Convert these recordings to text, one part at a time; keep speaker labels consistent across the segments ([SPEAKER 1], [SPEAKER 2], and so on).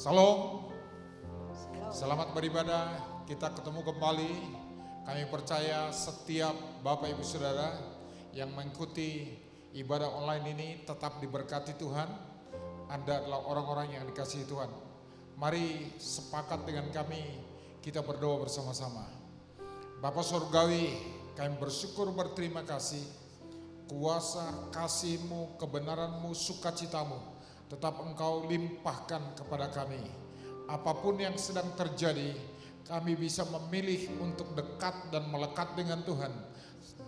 [SPEAKER 1] Salam, selamat beribadah. Kita ketemu kembali. Kami percaya setiap Bapak Ibu Saudara yang mengikuti ibadah online ini tetap diberkati Tuhan. Anda adalah orang-orang yang dikasihi Tuhan. Mari sepakat dengan kami, kita berdoa bersama-sama. Bapa Surgawi, kami bersyukur berterima kasih. Kuasa kasih-Mu, kebenaran-Mu, sukacita-Mu tetap Engkau limpahkan kepada kami. Apapun yang sedang terjadi, kami bisa memilih untuk dekat dan melekat dengan Tuhan.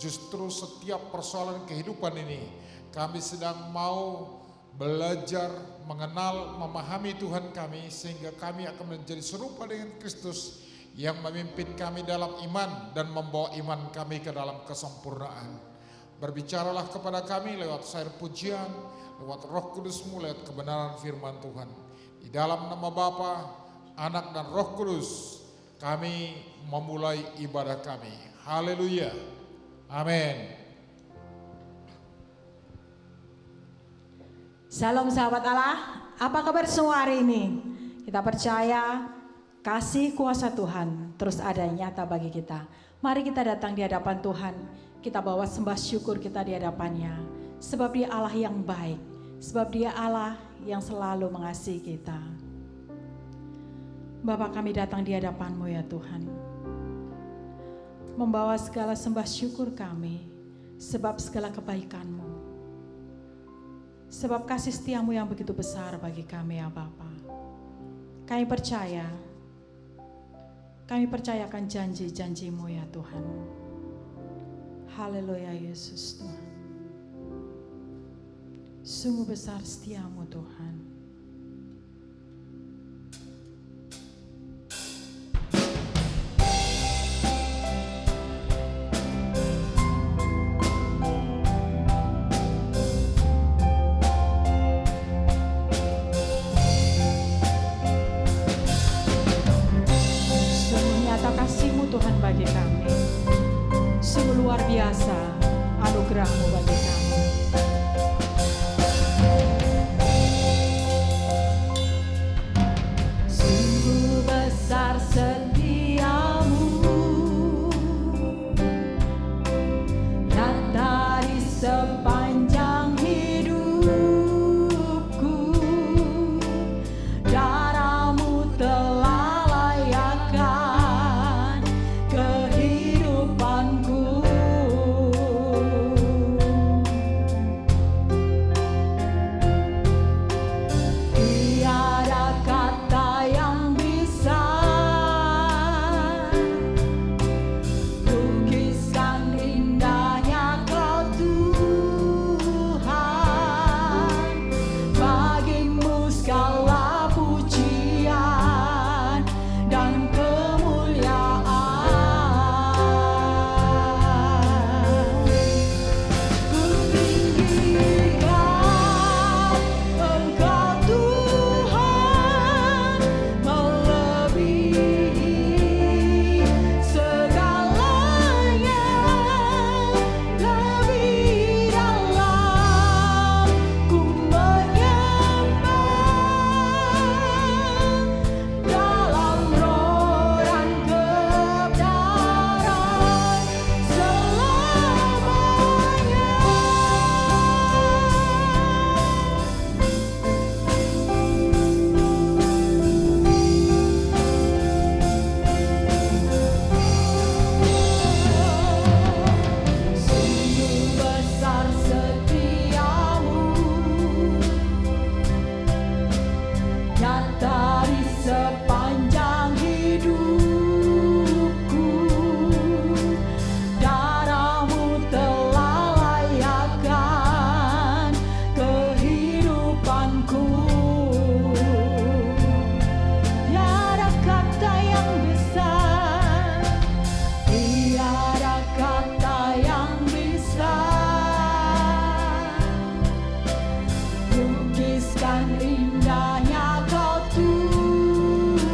[SPEAKER 1] Justru setiap persoalan kehidupan ini, kami sedang mau belajar, mengenal, memahami Tuhan kami, sehingga kami akan menjadi serupa dengan Kristus yang memimpin kami dalam iman dan membawa iman kami ke dalam kesempurnaan. Berbicaralah kepada kami lewat syair pujian, lewat Roh Kudus-Mu, lewat kebenaran firman Tuhan. Di dalam nama Bapa, Anak dan Roh Kudus, kami memulai ibadah kami. Haleluya. Amin.
[SPEAKER 2] Salam sahabat Allah, apa kabar semua hari ini? Kita percaya kasih kuasa Tuhan terus ada yang nyata bagi kita. Mari kita datang di hadapan Tuhan, kita bawa sembah syukur kita di hadapannya. Sebab Dia Allah yang baik, sebab Dia Allah yang selalu mengasihi kita. Bapa, kami datang di hadapan-Mu ya Tuhan, membawa segala sembah syukur kami, sebab segala kebaikan-Mu, sebab kasih setia-Mu yang begitu besar bagi kami ya Bapa. Kami percayakan janji-janji-Mu ya Tuhan. Haleluya Yesus Tuhan. Sungguh besar setia-Mu Tuhan. Sungguh nyata kasih-Mu Tuhan bagi kami. Sungguh luar biasa anugerah-Mu bagi kami. Besar setiamu, dan dari sepanjang hidupku, darah-Mu telah layakkan kehidupanku. Tiada kata yang lukiskan indahnya Kau Tuhan. Bagimu segala pujian dan kemuliaan. Ku tinggikan Engkau Tuhan, melebihi segalanya, lebih dalam ku menyembah, dalam roh dan kebenaran selamanya. Sungguh besar setiamu, nyata di sepanjang hidupku, darah-Mu telah layakkan kehidupanku. Tiada kata yang bisa, tiada kata yang bisa lukiskan indahnya Kau Tuhan.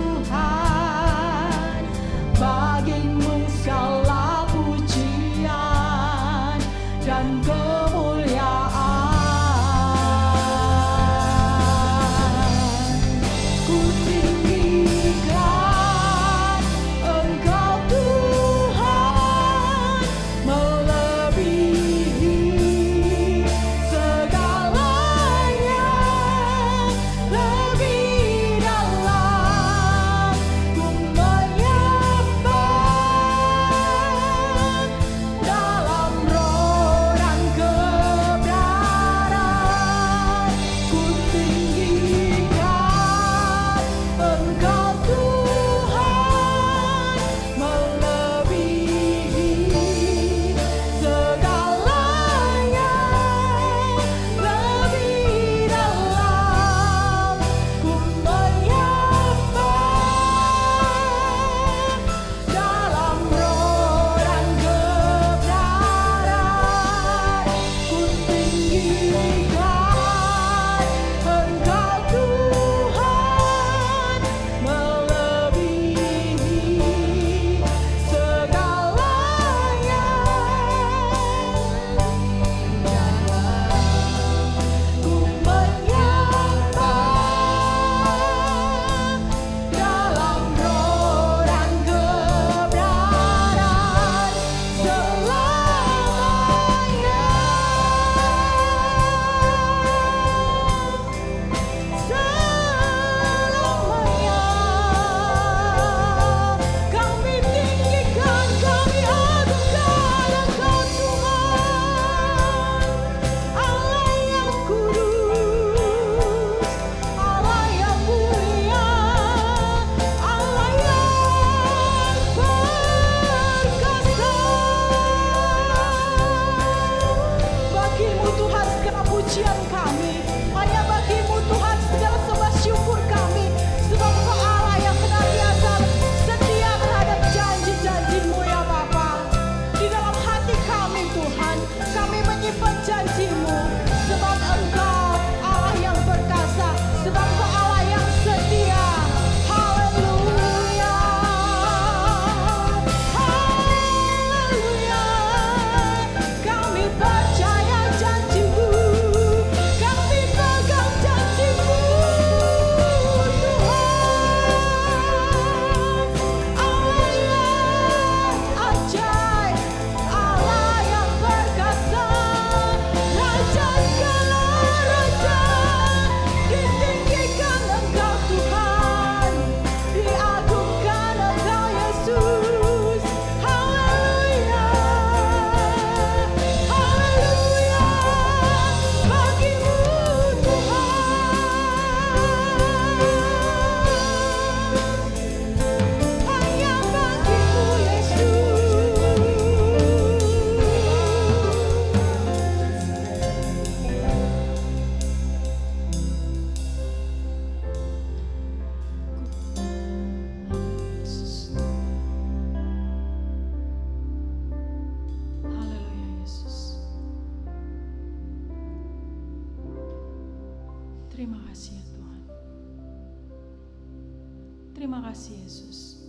[SPEAKER 2] Terima kasih Yesus.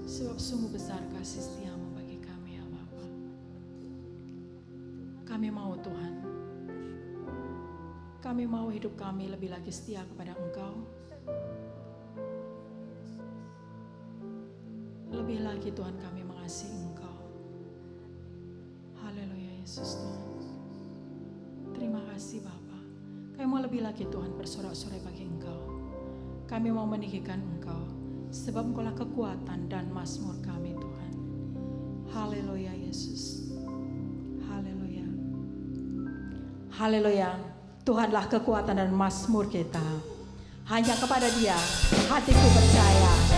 [SPEAKER 2] Sebab sungguh besar kasih setia-Mu bagi kami ya Bapa. Kami mau Tuhan. Kami mau hidup kami lebih lagi setia kepada Engkau. Lebih lagi Tuhan kami mengasihi Engkau. Haleluya Yesus Tuhan. Terima kasih Bapa. Kami mau lebih lagi Tuhan bersorak-sorai bagi Engkau. Kami mau meninggikan Engkau, sebab Engkaulah kekuatan dan mazmur kami Tuhan. Haleluya Yesus. Haleluya. Haleluya. Tuhanlah kekuatan dan mazmur kita. Hanya kepada Dia hatiku percaya.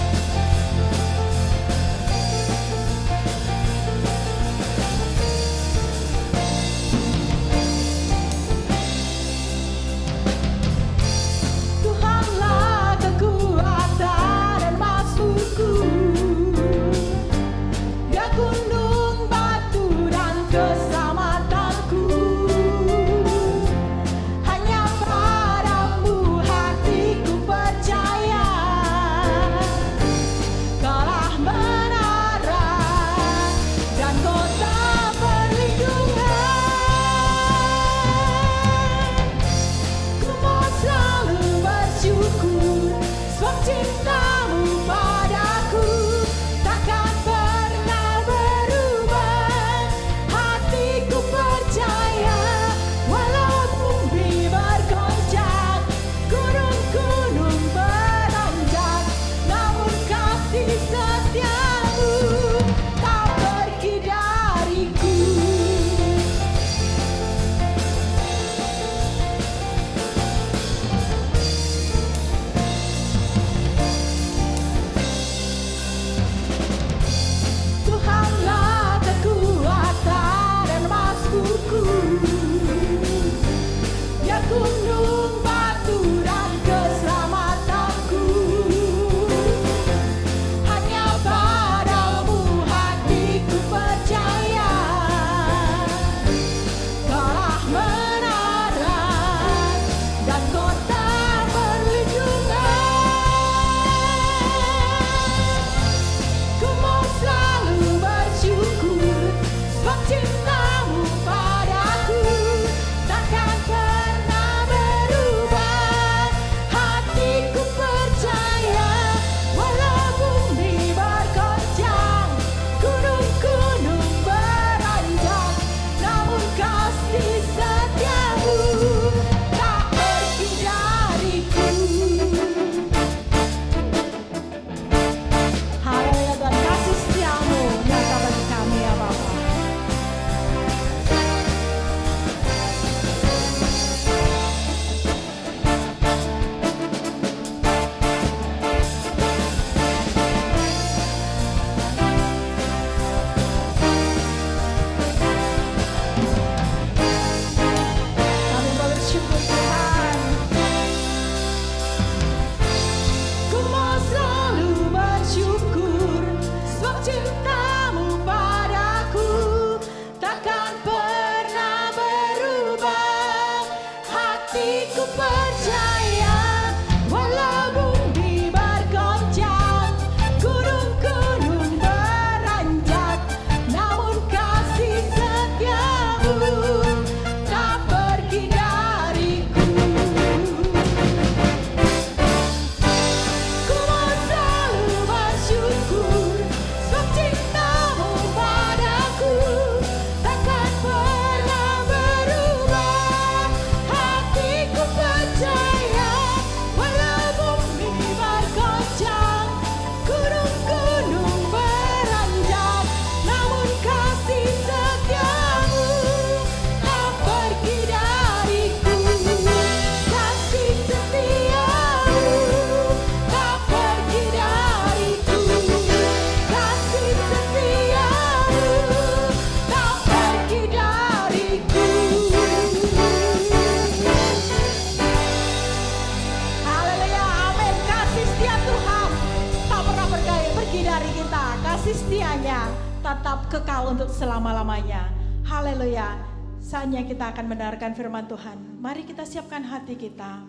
[SPEAKER 2] tetap kekal untuk selama-lamanya. Haleluya. Saatnya kita akan mendengarkan firman Tuhan. Mari kita siapkan hati kita.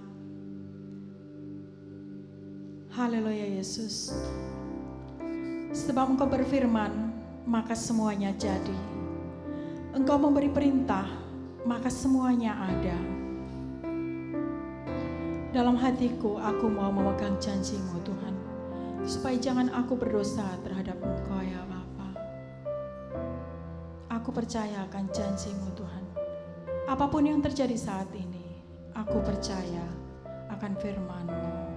[SPEAKER 2] Haleluya Yesus. Sebab Engkau berfirman, maka semuanya jadi. Engkau memberi perintah, maka semuanya ada. Dalam hatiku aku mau memegang janji-Mu Tuhan, supaya jangan aku berdosa terhadap Engkau ya Bapa. Aku percaya akan janji-Mu Tuhan. Apapun yang terjadi saat ini, aku percaya akan firman-Mu.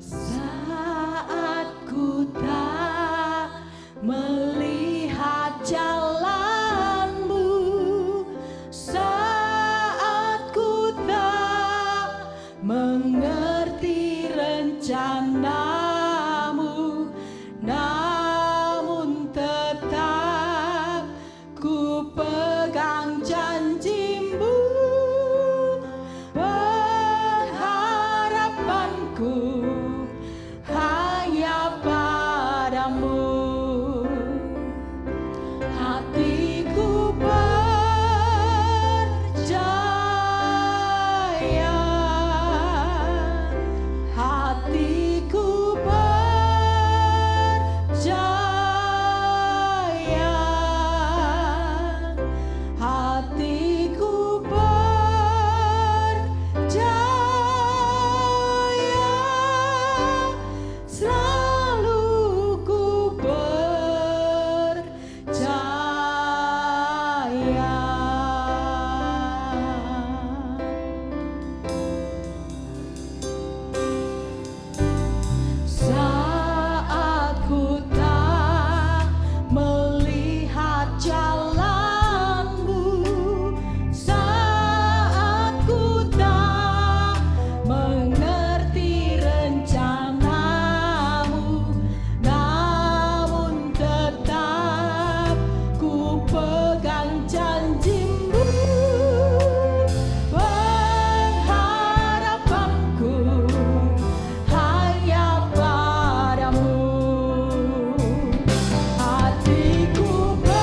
[SPEAKER 2] Saat ku tak melihat jalan-Mu, saat ku tak mengerti rencana-Mu, namun tetap ku pegang janji-Mu. Pengharapanku hanya padamu. Hatiku percaya, hatiku percaya, hatiku percaya, selalu ku percaya. Saat ku tak melihat jalan-Mu, saat ku tak mengerti rencana-Mu, namun tetap ku pegang janji-Mu. Pengharapanku hanya padamu. Hatiku percaya,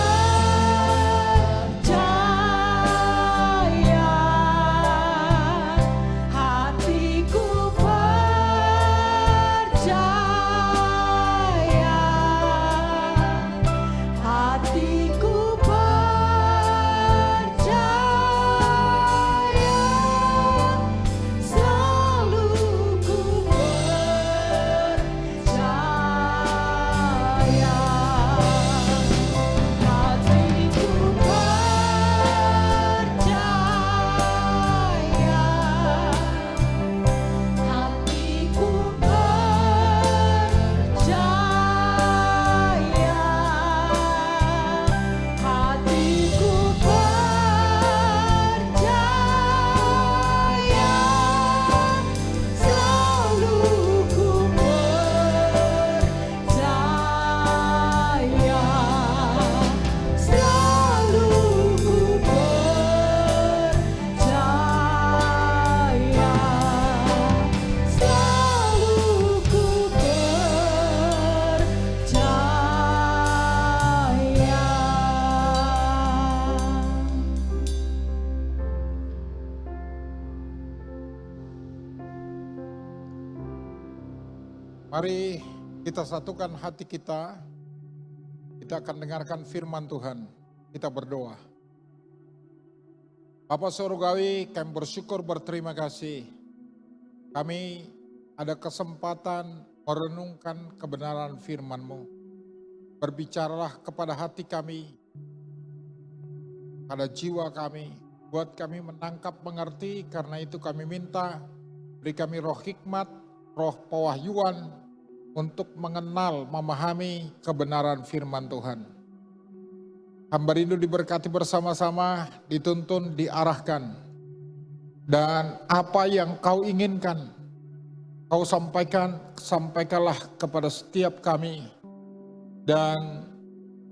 [SPEAKER 2] hatiku percaya, hatiku percaya, selalu ku percaya. Hatiku percaya, hatiku percaya, hatiku percaya, selalu ku percaya, selalu ku percaya, selalu ku percaya.
[SPEAKER 1] Mari kita satukan hati kita. Kita akan dengarkan firman Tuhan. Kita berdoa. Bapa Surgawi, kami bersyukur berterima kasih. Kami ada kesempatan merenungkan kebenaran firman-Mu. Berbicaralah kepada hati kami, pada jiwa kami, buat kami menangkap mengerti. Karena itu kami minta, beri kami roh hikmat, roh pewahyuan untuk mengenal, memahami kebenaran firman Tuhan. Hamba rindu diberkati bersama-sama, dituntun, diarahkan. Dan apa yang Kau inginkan, Kau sampaikanlah kepada setiap kami. Dan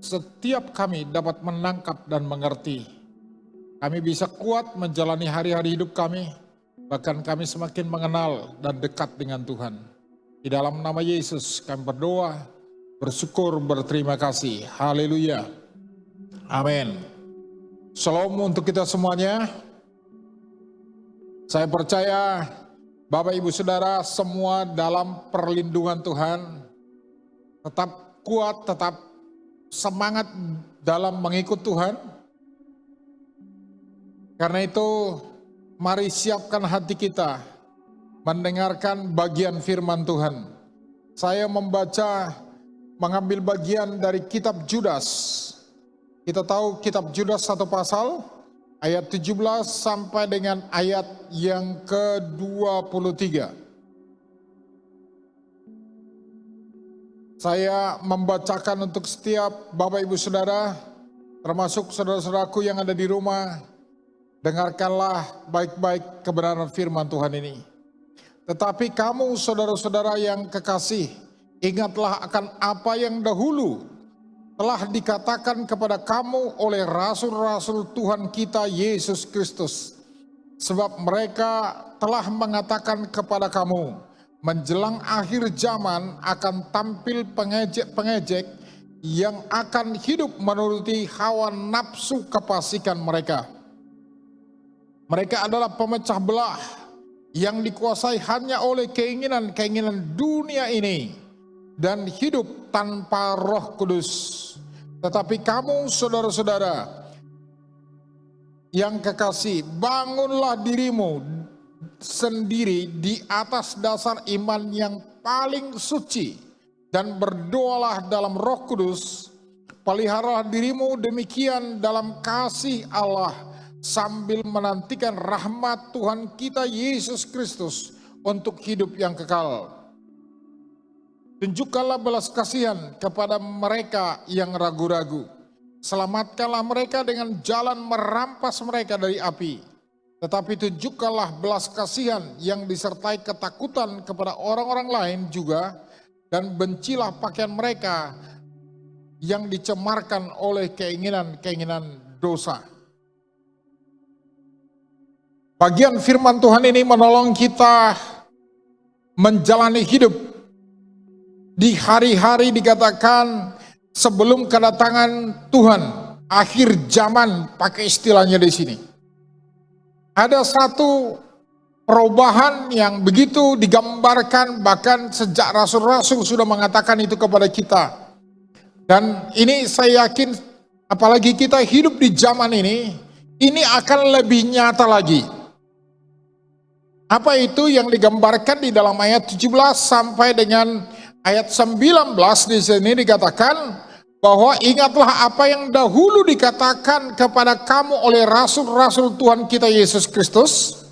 [SPEAKER 1] setiap kami dapat menangkap dan mengerti. Kami bisa kuat menjalani hari-hari hidup kami. Bahkan kami semakin mengenal dan dekat dengan Tuhan. Di dalam nama Yesus kami berdoa, bersyukur, berterima kasih. Haleluya. Amin. Shalom untuk kita semuanya. Saya percaya Bapak Ibu Saudara semua dalam perlindungan Tuhan, tetap kuat, tetap semangat dalam mengikut Tuhan. Karena itu mari siapkan hati kita mendengarkan bagian firman Tuhan. Saya mengambil bagian dari kitab Judas. Kita tahu kitab Judas 1 pasal, ayat 17 sampai dengan ayat yang ke-23. Saya membacakan untuk setiap Bapak Ibu Saudara, termasuk saudara-saudaraku yang ada di rumah. Dengarkanlah baik-baik kebenaran firman Tuhan ini. Tetapi kamu saudara-saudara yang kekasih, ingatlah akan apa yang dahulu telah dikatakan kepada kamu oleh rasul-rasul Tuhan kita Yesus Kristus. Sebab mereka telah mengatakan kepada kamu, menjelang akhir zaman akan tampil pengejek-pengejek yang akan hidup menuruti hawa nafsu kefasikan mereka. Mereka adalah pemecah belah yang dikuasai hanya oleh keinginan-keinginan dunia ini dan hidup tanpa Roh Kudus. Tetapi kamu saudara-saudara yang kekasih, bangunlah dirimu sendiri di atas dasar iman yang paling suci dan berdoalah dalam Roh Kudus. Peliharalah dirimu demikian dalam kasih Allah, sambil menantikan rahmat Tuhan kita Yesus Kristus untuk hidup yang kekal. Tunjukkanlah belas kasihan kepada mereka yang ragu-ragu. Selamatkanlah mereka dengan jalan merampas mereka dari api. Tetapi tunjukkanlah belas kasihan yang disertai ketakutan kepada orang-orang lain juga, dan bencilah pakaian mereka yang dicemarkan oleh keinginan-keinginan dosa. Bagian firman Tuhan ini menolong kita menjalani hidup di hari-hari dikatakan sebelum kedatangan Tuhan, akhir zaman pakai istilahnya di sini. Ada satu perubahan yang begitu digambarkan, bahkan sejak rasul-rasul sudah mengatakan itu kepada kita. Dan ini saya yakin apalagi kita hidup di zaman ini akan lebih nyata lagi. Apa itu yang digambarkan di dalam ayat 17 sampai dengan ayat 19 di sini dikatakan bahwa ingatlah apa yang dahulu dikatakan kepada kamu oleh rasul-rasul Tuhan kita Yesus Kristus.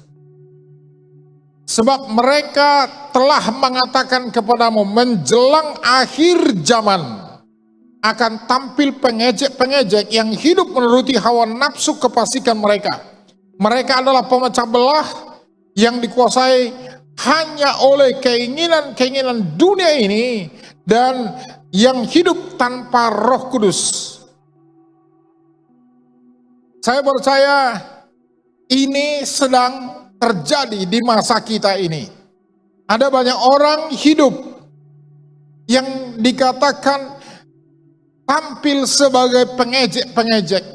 [SPEAKER 1] Sebab mereka telah mengatakan kepadamu menjelang akhir zaman akan tampil pengejek-pengejek yang hidup menuruti hawa nafsu kefasikan mereka. Mereka adalah pemecah belah yang dikuasai hanya oleh keinginan-keinginan dunia ini dan yang hidup tanpa Roh Kudus. Saya percaya ini sedang terjadi di masa kita ini. Ada banyak orang hidup yang dikatakan tampil sebagai pengejek-pengejek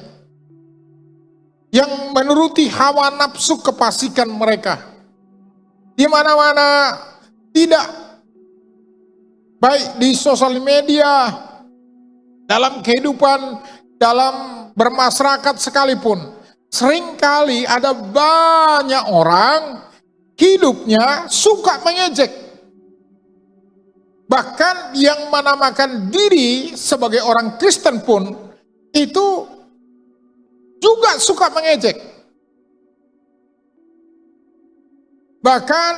[SPEAKER 1] yang menuruti hawa nafsu kefasikan mereka. Di mana-mana, tidak baik di sosial media, dalam kehidupan, dalam bermasyarakat sekalipun, seringkali ada banyak orang hidupnya suka mengejek. Bahkan yang menamakan diri sebagai orang Kristen pun itu juga suka mengejek. Bahkan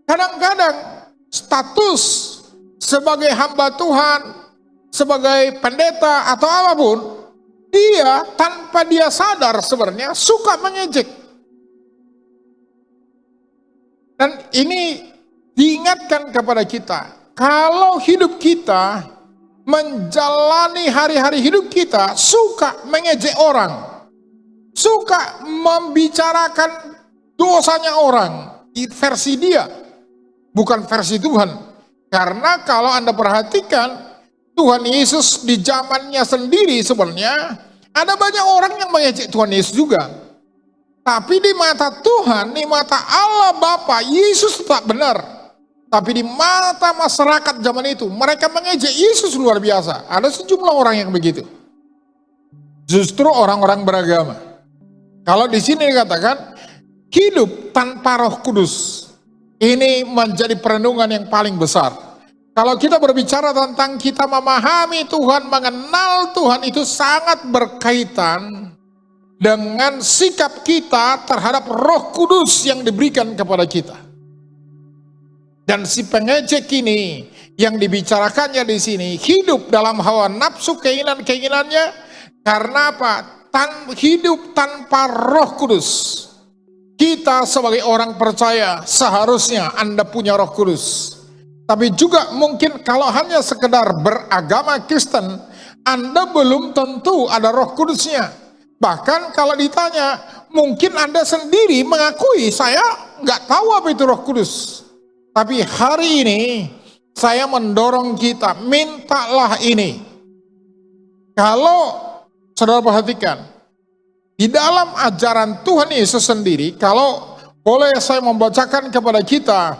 [SPEAKER 1] kadang-kadang status sebagai hamba Tuhan, sebagai pendeta atau apapun, dia tanpa dia sadar sebenarnya suka mengejek. Dan ini diingatkan kepada kita, kalau hidup kita menjalani hari-hari hidup kita suka mengejek orang, suka membicarakan dosanya orang, versi dia, bukan versi Tuhan. Karena kalau Anda perhatikan, Tuhan Yesus di zamannya sendiri sebenarnya ada banyak orang yang mengejek Tuhan Yesus juga. Tapi di mata Tuhan, di mata Allah Bapa, Yesus tak benar. Tapi di mata masyarakat zaman itu, mereka mengejek Yesus luar biasa. Ada sejumlah orang yang begitu. Justru orang-orang beragama. Kalau di sini dikatakan, hidup tanpa Roh Kudus. Ini menjadi perenungan yang paling besar. Kalau kita berbicara tentang kita memahami Tuhan, mengenal Tuhan, itu sangat berkaitan dengan sikap kita terhadap Roh Kudus yang diberikan kepada kita. Dan si pengejek ini yang dibicarakannya di sini hidup dalam hawa nafsu keinginan-keinginannya karena apa? Hidup tanpa Roh Kudus. Kita sebagai orang percaya seharusnya Anda punya Roh Kudus. Tapi juga mungkin kalau hanya sekedar beragama Kristen, Anda belum tentu ada Roh Kudusnya. Bahkan kalau ditanya, mungkin Anda sendiri mengakui, saya nggak tahu apa itu Roh Kudus. Tapi hari ini, saya mendorong kita, mintalah ini. Kalau saudara perhatikan, di dalam ajaran Tuhan Yesus sendiri, kalau boleh saya membacakan kepada kita,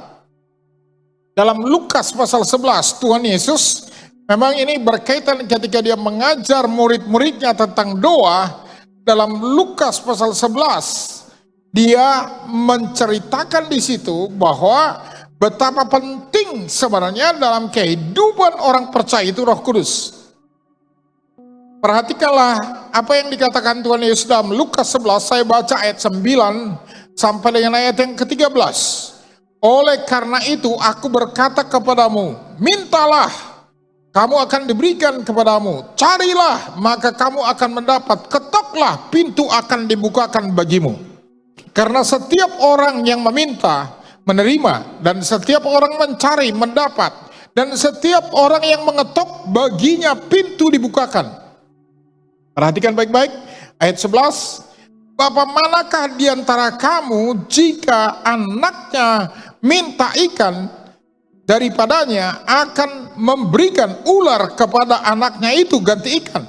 [SPEAKER 1] dalam Lukas pasal 11, Tuhan Yesus, memang ini berkaitan ketika dia mengajar murid-muridnya tentang doa. Dalam Lukas pasal 11, dia menceritakan di situ bahwa betapa penting sebenarnya dalam kehidupan orang percaya itu Roh Kudus. Perhatikanlah apa yang dikatakan Tuhan Yesus dalam Lukas 11, saya baca ayat 9 sampai dengan ayat yang ke-13. Oleh karena itu aku berkata kepadamu, mintalah, kamu akan diberikan kepadamu. Carilah, maka kamu akan mendapat. Ketoklah, pintu akan dibukakan bagimu. Karena setiap orang yang meminta, menerima. Dan setiap orang mencari, mendapat. Dan setiap orang yang mengetok, baginya pintu dibukakan. Perhatikan baik-baik. Ayat 11. Bapa manakah di antara kamu jika anaknya minta ikan, daripadanya akan memberikan ular kepada anaknya itu ganti ikan?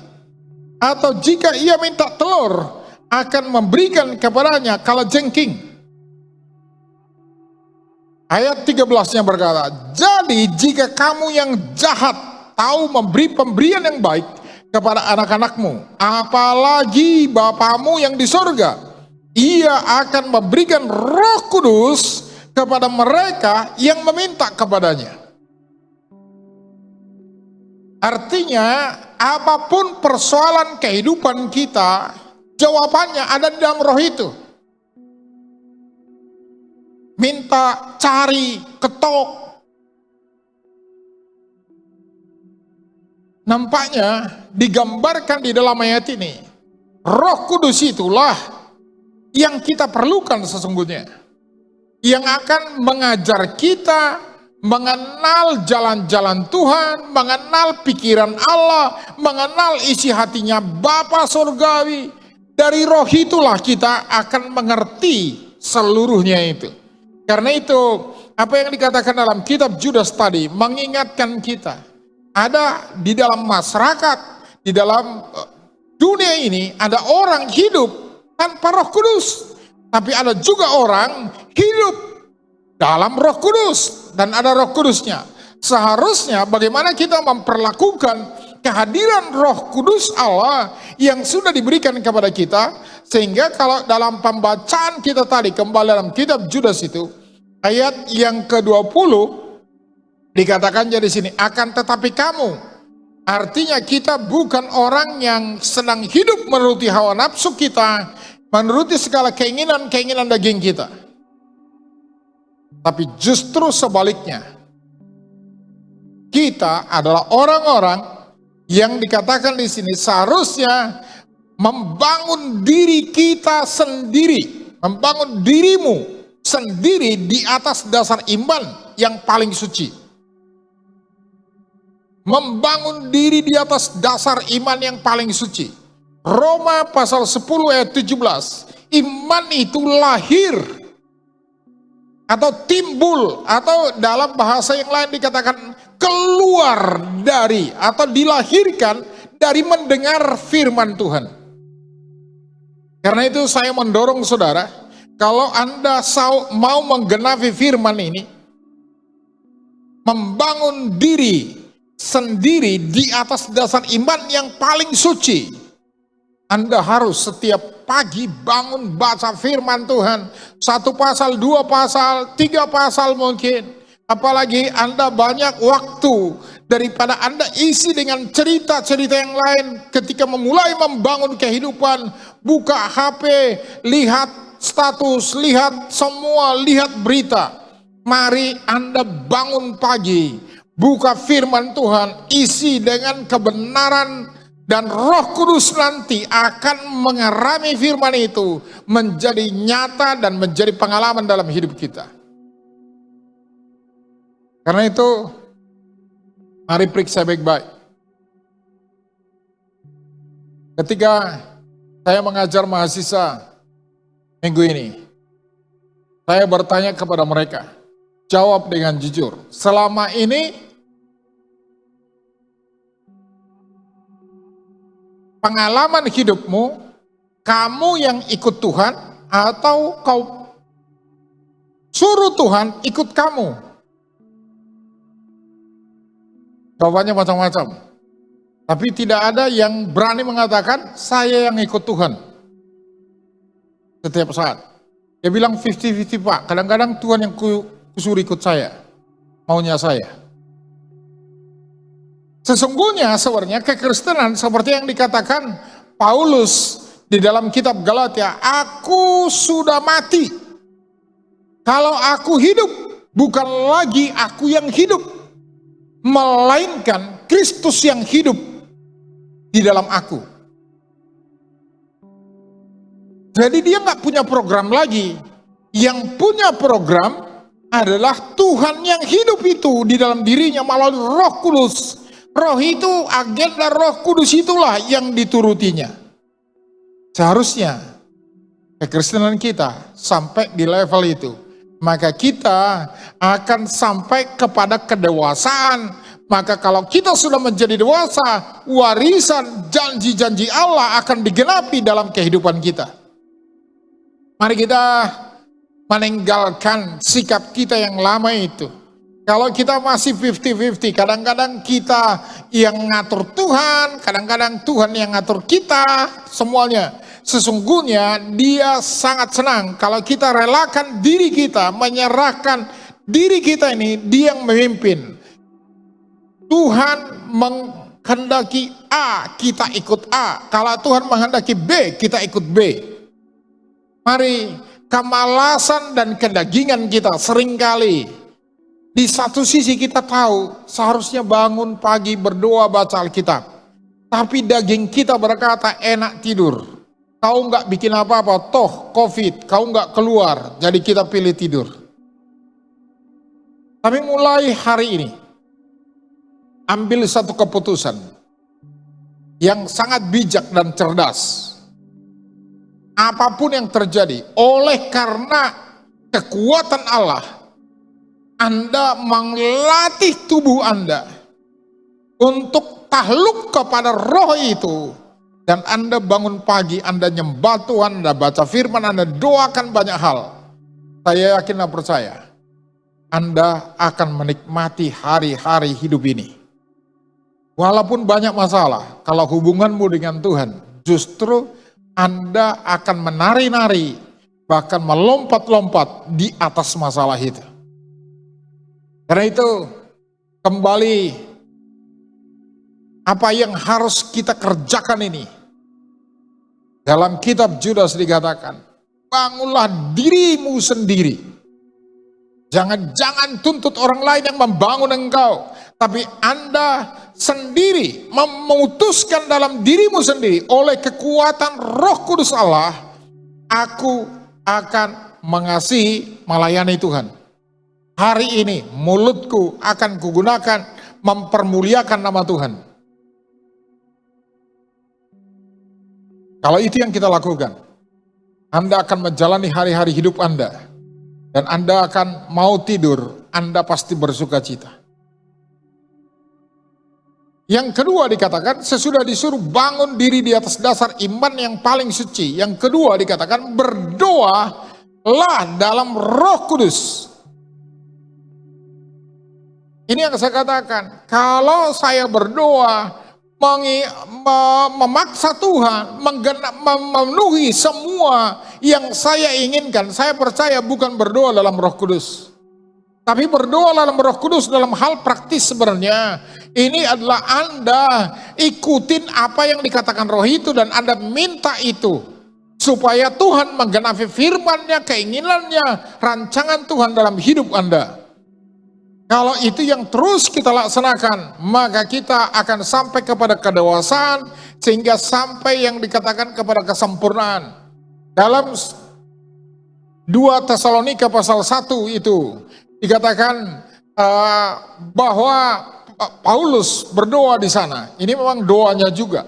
[SPEAKER 1] Atau jika ia minta telur, akan memberikan kepadanya kalajengking? Ayat 13-nya berkata, jadi jika kamu yang jahat tahu memberi pemberian yang baik kepada anak-anakmu, apalagi Bapamu yang di sorga, ia akan memberikan Roh Kudus kepada mereka yang meminta kepadanya. Artinya, apapun persoalan kehidupan kita, jawabannya ada di dalam Roh itu. Minta, cari, ketok. Nampaknya digambarkan di dalam ayat ini, Roh Kudus itulah yang kita perlukan sesungguhnya, yang akan mengajar kita mengenal jalan-jalan Tuhan, mengenal pikiran Allah, mengenal isi hatinya Bapa Surgawi. Dari Roh itulah kita akan mengerti seluruhnya itu. Karena itu, apa yang dikatakan dalam kitab Judas tadi mengingatkan kita, ada di dalam masyarakat, di dalam dunia ini ada orang hidup tanpa Roh Kudus, tapi ada juga orang hidup dalam Roh Kudus dan ada Roh Kudusnya. Seharusnya bagaimana kita memperlakukan kehadiran Roh Kudus Allah yang sudah diberikan kepada kita, sehingga kalau dalam pembacaan kita tadi kembali dalam kitab Judas itu ayat yang ke-20 dikatakan jadi sini, akan tetapi kamu, artinya kita bukan orang yang sedang hidup menuruti hawa nafsu kita, menuruti segala keinginan-keinginan daging kita. Tapi justru sebaliknya, kita adalah orang-orang yang dikatakan di sini seharusnya membangun diri kita sendiri, membangun dirimu sendiri di atas dasar iman yang paling suci. Membangun diri di atas dasar iman yang paling suci. Roma pasal 10 ayat 17. Iman itu lahir atau timbul, atau dalam bahasa yang lain dikatakan keluar dari atau dilahirkan dari mendengar firman Tuhan. Karena itu saya mendorong saudara, kalau Anda mau menggenapi firman ini, membangun diri sendiri di atas dasar iman yang paling suci, Anda harus setiap pagi bangun baca firman Tuhan. 1 pasal, 2 pasal, 3 pasal mungkin. Apalagi Anda banyak waktu daripada Anda isi dengan cerita-cerita yang lain. Ketika memulai membangun kehidupan, buka HP, lihat status, lihat semua, lihat berita. Mari Anda bangun pagi, buka firman Tuhan, isi dengan kebenaran, dan Roh Kudus nanti akan mengerami firman itu menjadi nyata dan menjadi pengalaman dalam hidup kita. Karena itu, mari periksa baik-baik. Ketika saya mengajar mahasiswa minggu ini, saya bertanya kepada mereka, jawab dengan jujur, selama ini pengalaman hidupmu, kamu yang ikut Tuhan atau kau suruh Tuhan ikut kamu? Jawabannya macam-macam. Tapi tidak ada yang berani mengatakan, saya yang ikut Tuhan. Setiap saat. Dia bilang 50-50 Pak, kadang-kadang Tuhan yang kusuruh ikut saya. Maunya saya. Sesungguhnya sebenarnya kekristenan seperti yang dikatakan Paulus di dalam kitab Galatia, aku sudah mati. Kalau aku hidup, bukan lagi aku yang hidup, melainkan Kristus yang hidup di dalam aku. Jadi dia nggak punya program lagi. Yang punya program adalah Tuhan yang hidup itu di dalam dirinya melalui Roh Kudus. Roh itu, agenda Roh Kudus itulah yang diturutinya. Seharusnya kekristenan kita sampai di level itu, maka kita akan sampai kepada kedewasaan. Maka kalau kita sudah menjadi dewasa, warisan janji-janji Allah akan digenapi dalam kehidupan kita. Mari kita meninggalkan sikap kita yang lama itu. Kalau kita masih 50-50, kadang-kadang kita yang ngatur Tuhan, kadang-kadang Tuhan yang ngatur kita, semuanya. Sesungguhnya dia sangat senang kalau kita relakan diri kita, menyerahkan diri kita ini, dia yang memimpin. Tuhan menghendaki A, kita ikut A. Kalau Tuhan menghendaki B, kita ikut B. Mari, kemalasan dan kedagingan kita seringkali, di satu sisi kita tahu seharusnya bangun pagi berdoa baca Alkitab. Tapi daging kita berkata enak tidur. Kau nggak bikin apa-apa, toh COVID, kau nggak keluar, jadi kita pilih tidur. Tapi mulai hari ini, ambil satu keputusan yang sangat bijak dan cerdas. Apapun yang terjadi, oleh karena kekuatan Allah, Anda melatih tubuh Anda untuk takluk kepada roh itu. Dan Anda bangun pagi, Anda nyembah Tuhan, Anda baca firman, Anda doakan banyak hal. Saya yakin dan percaya, Anda akan menikmati hari-hari hidup ini. Walaupun banyak masalah, kalau hubunganmu dengan Tuhan, justru Anda akan menari-nari, bahkan melompat-lompat di atas masalah itu. Karena itu, kembali apa yang harus kita kerjakan ini. Dalam kitab Judas dikatakan, bangunlah dirimu sendiri. Jangan tuntut orang lain yang membangun engkau. Tapi Anda sendiri memutuskan dalam dirimu sendiri, oleh kekuatan Roh Kudus Allah, aku akan mengasihi, melayani Tuhan. Hari ini mulutku akan kugunakan mempermuliakan nama Tuhan. Kalau itu yang kita lakukan, Anda akan menjalani hari-hari hidup Anda. Dan Anda akan mau tidur, Anda pasti bersuka cita. Yang kedua dikatakan sesudah disuruh bangun diri di atas dasar iman yang paling suci. Yang kedua dikatakan berdoalah dalam Roh Kudus. Ini yang saya katakan, kalau saya berdoa memaksa Tuhan, memenuhi semua yang saya inginkan, saya percaya bukan berdoa dalam Roh Kudus. Tapi berdoa dalam Roh Kudus dalam hal praktis sebenarnya. Ini adalah Anda ikutin apa yang dikatakan Roh itu dan Anda minta itu. Supaya Tuhan menggenapi firman-Nya, keinginannya, rancangan Tuhan dalam hidup Anda. Kalau itu yang terus kita laksanakan, maka kita akan sampai kepada kedewasaan, sehingga sampai yang dikatakan kepada kesempurnaan. Dalam 2 Tesalonika pasal 1 itu, dikatakan bahwa Paulus berdoa di sana. Ini memang doanya juga.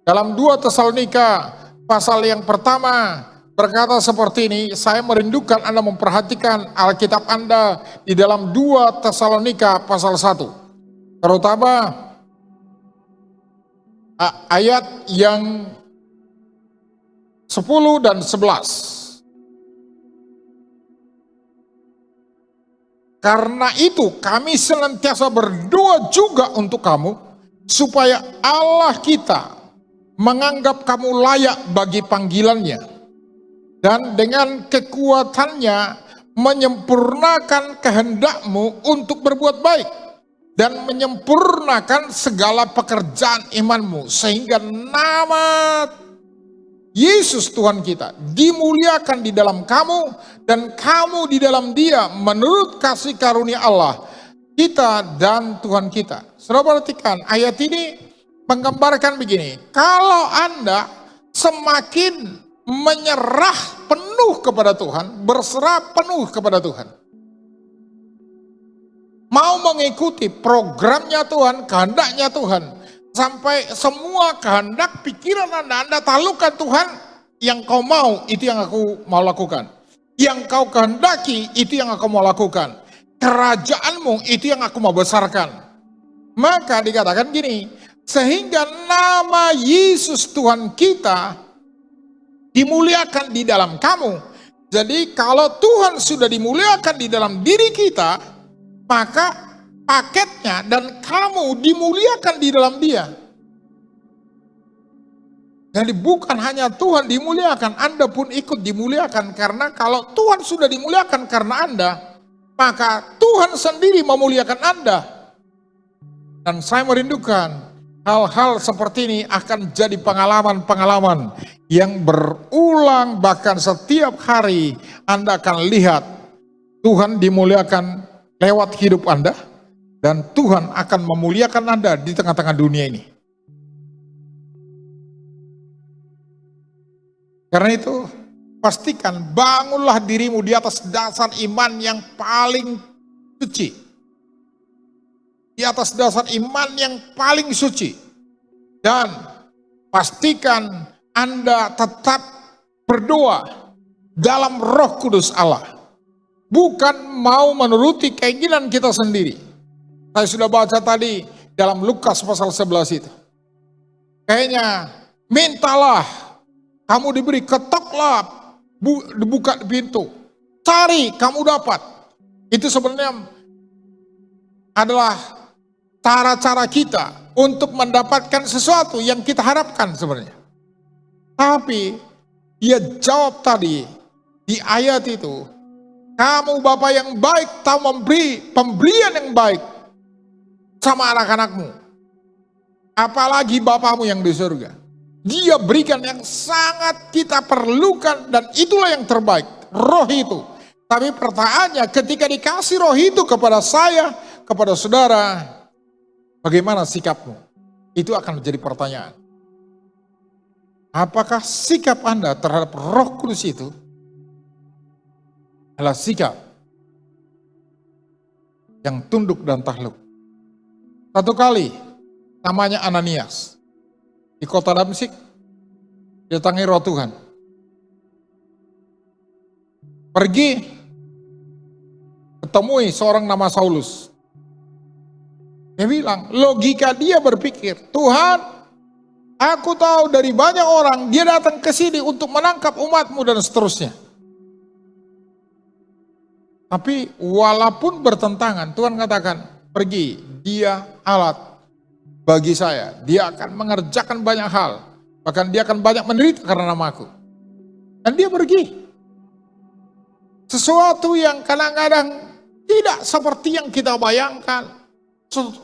[SPEAKER 1] Dalam 2 Tesalonika pasal yang pertama berkata seperti ini, saya merindukan Anda memperhatikan Alkitab Anda di dalam 2 Tesalonika pasal 1. Terutama ayat yang 10 dan 11. Karena itu kami senantiasa berdoa juga untuk kamu, supaya Allah kita menganggap kamu layak bagi panggilannya, dan dengan kekuatannya menyempurnakan kehendakmu untuk berbuat baik, dan menyempurnakan segala pekerjaan imanmu, sehingga nama Yesus Tuhan kita dimuliakan di dalam kamu dan kamu di dalam Dia menurut kasih karunia Allah kita dan Tuhan kita. Saudara perhatikan ayat ini menggambarkan begini. Kalau Anda semakin menyerah penuh kepada Tuhan, berserah penuh kepada Tuhan, mau mengikuti programnya Tuhan, kehendaknya Tuhan, sampai semua kehendak pikiran Anda taklukkan Tuhan, yang kau mau itu yang aku mau lakukan. Yang kau kehendaki itu yang aku mau lakukan. Kerajaanmu itu yang aku mau besarkan. Maka dikatakan gini, sehingga nama Yesus Tuhan kita dimuliakan di dalam kamu. Jadi kalau Tuhan sudah dimuliakan di dalam diri kita, maka paketnya dan kamu dimuliakan di dalam Dia. Jadi bukan hanya Tuhan dimuliakan, Anda pun ikut dimuliakan. Karena kalau Tuhan sudah dimuliakan karena Anda, maka Tuhan sendiri memuliakan Anda. Dan saya merindukan hal-hal seperti ini akan jadi pengalaman-pengalaman yang berulang, bahkan setiap hari Anda akan lihat Tuhan dimuliakan lewat hidup Anda. Dan Tuhan akan memuliakan Anda di tengah-tengah dunia ini. Karena itu, pastikan bangunlah dirimu di atas dasar iman yang paling suci. Di atas dasar iman yang paling suci. Dan pastikan Anda tetap berdoa dalam Roh Kudus Allah. Bukan mau menuruti keinginan kita sendiri. Saya sudah baca tadi dalam Lukas pasal 11 itu. Kayaknya mintalah, kamu diberi, ketoklah, dibuka pintu. Cari, kamu dapat. Itu sebenarnya adalah cara-cara kita untuk mendapatkan sesuatu yang kita harapkan sebenarnya. Tapi dia jawab tadi di ayat itu, kamu Bapa yang baik tahu memberi pemberian yang baik sama anak-anakmu. Apalagi Bapamu yang di surga. Dia berikan yang sangat kita perlukan dan itulah yang terbaik. Roh itu. Tapi pertanyaannya ketika dikasih roh itu kepada saya, kepada saudara, bagaimana sikapmu? Itu akan menjadi pertanyaan. Apakah sikap Anda terhadap Roh Kudus itu adalah sikap yang tunduk dan takluk? Satu kali, namanya Ananias, di kota Damsyik, datangi Roh Tuhan. Pergi, ketemui seorang nama Saulus. Dia bilang, logika dia berpikir, Tuhan, aku tahu dari banyak orang dia datang ke sini untuk menangkap umatmu dan seterusnya. Tapi walaupun bertentangan, Tuhan katakan, pergi, dia alat bagi saya. Dia akan mengerjakan banyak hal. Bahkan dia akan banyak menderita karena namaku. Dan dia pergi. Sesuatu yang kadang-kadang tidak seperti yang kita bayangkan.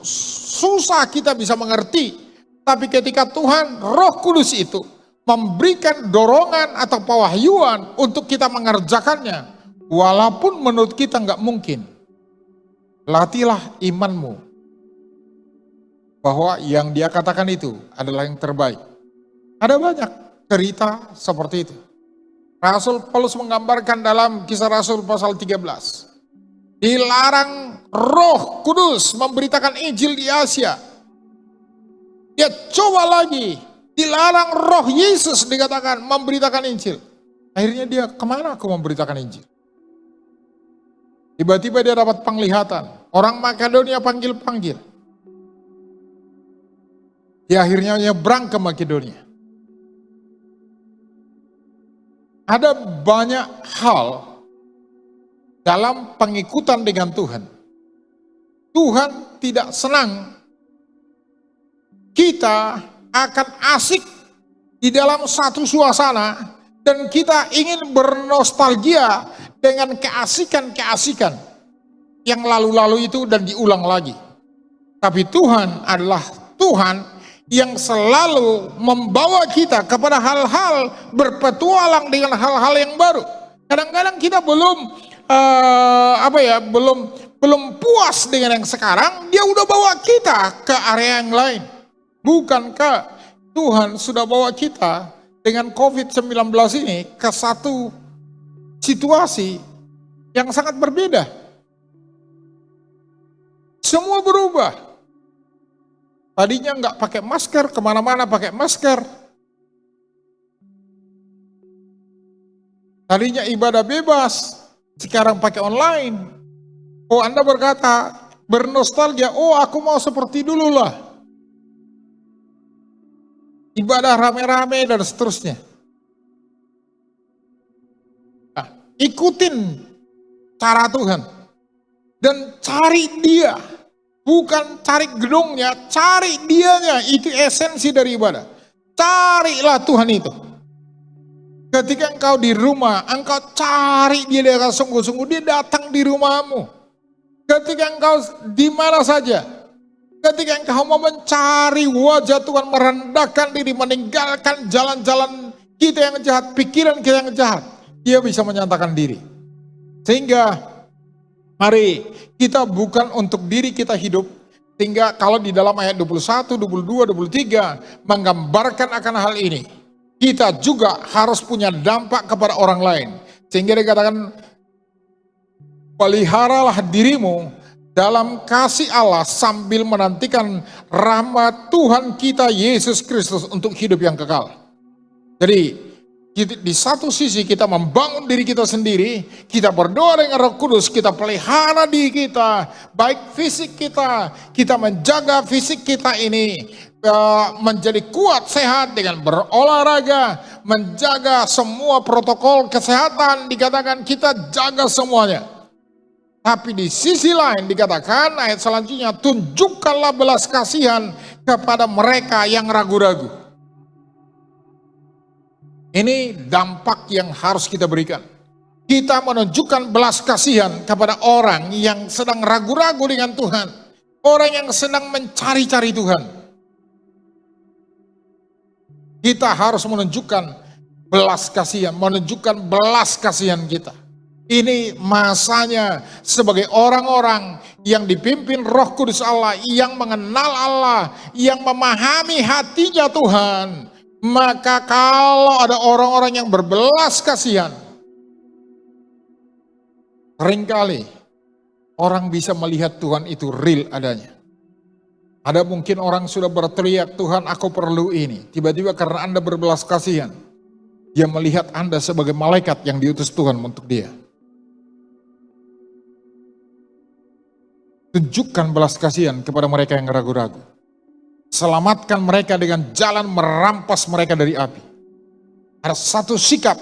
[SPEAKER 1] Susah kita bisa mengerti. Tapi ketika Tuhan Roh Kudus itu memberikan dorongan atau pewahyuan untuk kita mengerjakannya, walaupun menurut kita nggak mungkin, latihlah imanmu bahwa yang dia katakan itu adalah yang terbaik. Ada banyak cerita seperti itu. Rasul Paulus menggambarkan dalam Kisah Rasul pasal 13. Dilarang Roh Kudus memberitakan Injil di Asia. Dia coba lagi, dilarang Roh Yesus dikatakan memberitakan Injil. Akhirnya dia, kemana aku memberitakan Injil? Tiba-tiba dia dapat penglihatan. Orang Makedonia panggil-panggil. Dia akhirnya nyebrang ke Makedonia. Ada banyak hal dalam pengikutan dengan Tuhan. Tuhan tidak senang kita akan asik di dalam satu suasana dan kita ingin bernostalgia dengan keasikan-keasikan yang lalu-lalu itu dan diulang lagi. Tapi Tuhan adalah Tuhan yang selalu membawa kita kepada hal-hal berpetualang dengan hal-hal yang baru. Kadang-kadang kita belum belum puas dengan yang sekarang, dia udah bawa kita ke area yang lain. Bukankah Tuhan sudah bawa kita dengan COVID-19 ini ke satu situasi yang sangat berbeda? Semua berubah. Tadinya nggak pakai masker, kemana-mana pakai masker. Tadinya ibadah bebas, sekarang pakai online. Oh, Anda berkata, bernostalgia, oh aku mau seperti dulu lah. Ibadah rame-rame dan seterusnya. Nah, ikutin cara Tuhan. Dan cari dia. Bukan cari gedungnya, cari dianya. Itu esensi dari ibadah. Carilah Tuhan itu. Ketika engkau di rumah, engkau cari dia dengan sungguh-sungguh, dia datang di rumahmu. Ketika engkau di mana saja, ketika engkau mau mencari wajah Tuhan, merendahkan diri, meninggalkan jalan-jalan kita yang jahat, pikiran kita yang jahat, dia bisa menyatakan diri. Sehingga mari kita bukan untuk diri kita hidup. Sehingga kalau di dalam ayat 21, 22, 23 menggambarkan akan hal ini, kita juga harus punya dampak kepada orang lain. Sehingga dikatakan, peliharalah dirimu dalam kasih Allah sambil menantikan rahmat Tuhan kita Yesus Kristus untuk hidup yang kekal. Jadi di satu sisi kita membangun diri kita sendiri, kita berdoa dengan Roh Kudus, kita pelihara diri kita, baik fisik kita menjaga fisik kita ini menjadi kuat, sehat dengan berolahraga, menjaga semua protokol kesehatan, dikatakan kita jaga semuanya. Tapi di sisi lain dikatakan ayat selanjutnya, tunjukkanlah belas kasihan kepada mereka yang ragu-ragu. Ini dampak yang harus kita berikan. Kita menunjukkan belas kasihan kepada orang yang sedang ragu-ragu dengan Tuhan. Orang yang sedang mencari-cari Tuhan. Kita harus menunjukkan belas kasihan, menunjukkan belas kasihan kita. Ini masanya sebagai orang-orang yang dipimpin Roh Kudus Allah, yang mengenal Allah, yang memahami hatinya Tuhan. Maka kalau ada orang-orang yang berbelas kasihan, seringkali orang bisa melihat Tuhan itu real adanya. Ada mungkin orang sudah berteriak, Tuhan aku perlu ini. Tiba-tiba karena Anda berbelas kasihan, dia melihat Anda sebagai malaikat yang diutus Tuhan untuk dia. tunjukkan belas kasihan kepada mereka yang ragu-ragu. Selamatkan mereka dengan jalan merampas mereka dari api. Ada satu sikap,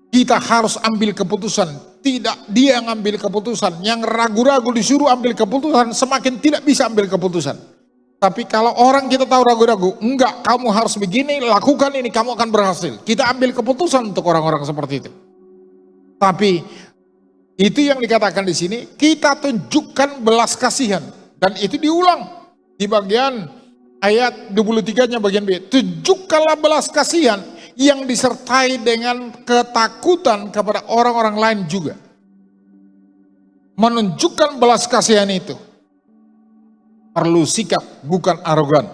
[SPEAKER 1] kita harus ambil keputusan. Tidak dia yang ambil keputusan, yang ragu-ragu disuruh ambil keputusan, semakin tidak bisa ambil keputusan. Tapi kalau orang kita tahu ragu-ragu, enggak, kamu harus begini, lakukan ini, kamu akan berhasil. Kita ambil keputusan untuk orang-orang seperti itu. Tapi itu yang dikatakan di sini, kita tunjukkan belas kasihan. Dan itu diulang di bagian ayat 23-nya bagian B. Tunjukkanlah belas kasihan yang disertai dengan ketakutan kepada orang-orang lain juga. Menunjukkan belas kasihan itu perlu sikap, bukan arogan.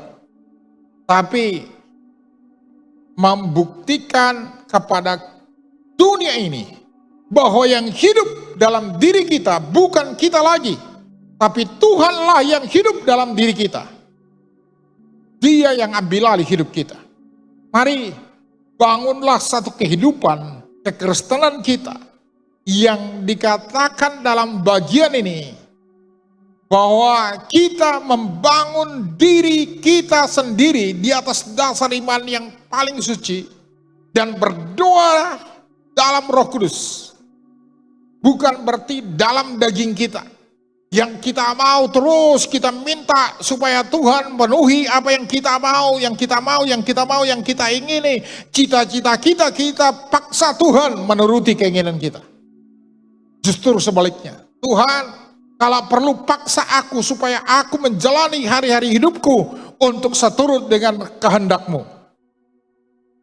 [SPEAKER 1] Tapi membuktikan kepada dunia ini bahwa yang hidup dalam diri kita bukan kita lagi, tapi Tuhanlah yang hidup dalam diri kita. Dia yang ambil alih hidup kita. Mari bangunlah satu kehidupan kekristenan kita yang dikatakan dalam bagian ini bahwa kita membangun diri kita sendiri di atas dasar iman yang paling suci dan berdoa dalam Roh Kudus. Bukan berarti dalam daging kita. Yang kita mau terus kita minta supaya Tuhan penuhi apa yang kita mau, yang kita mau, yang kita mau, yang kita ingini. Cita-cita kita paksa Tuhan menuruti keinginan kita. Justru sebaliknya, Tuhan kalau perlu paksa aku supaya aku menjalani hari-hari hidupku untuk seturut dengan kehendak-Mu.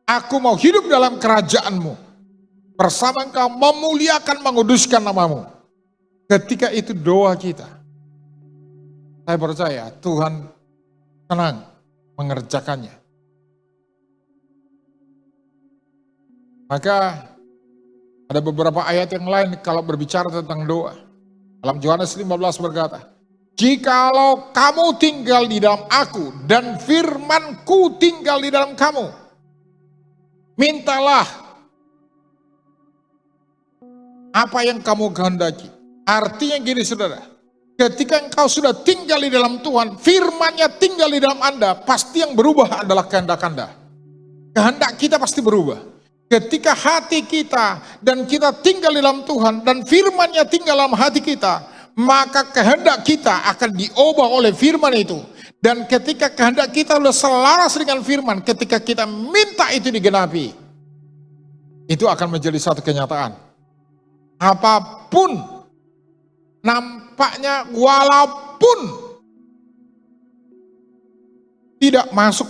[SPEAKER 1] Aku mau hidup dalam kerajaan-Mu. Bersama Engkau memuliakan, menguduskan nama-Mu. Ketika itu doa kita, saya percaya Tuhan senang mengerjakannya. Maka ada beberapa ayat yang lain kalau berbicara tentang doa. Dalam Yohanes 15 berkata, jikalau kamu tinggal di dalam aku dan firman-Ku tinggal di dalam kamu, mintalah apa yang kamu kehendaki. Artinya gini saudara, ketika engkau sudah tinggal di dalam Tuhan, firman-Nya tinggal di dalam Anda, pasti yang berubah adalah kehendak Anda. Kehendak kita pasti berubah. Ketika hati kita dan kita tinggal di dalam Tuhan dan firman-Nya tinggal dalam hati kita, maka kehendak kita akan diubah oleh firman itu. Dan ketika kehendak kita sudah selaras dengan firman, ketika kita minta itu digenapi, itu akan menjadi satu kenyataan. Apapun nampaknya, walaupun tidak masuk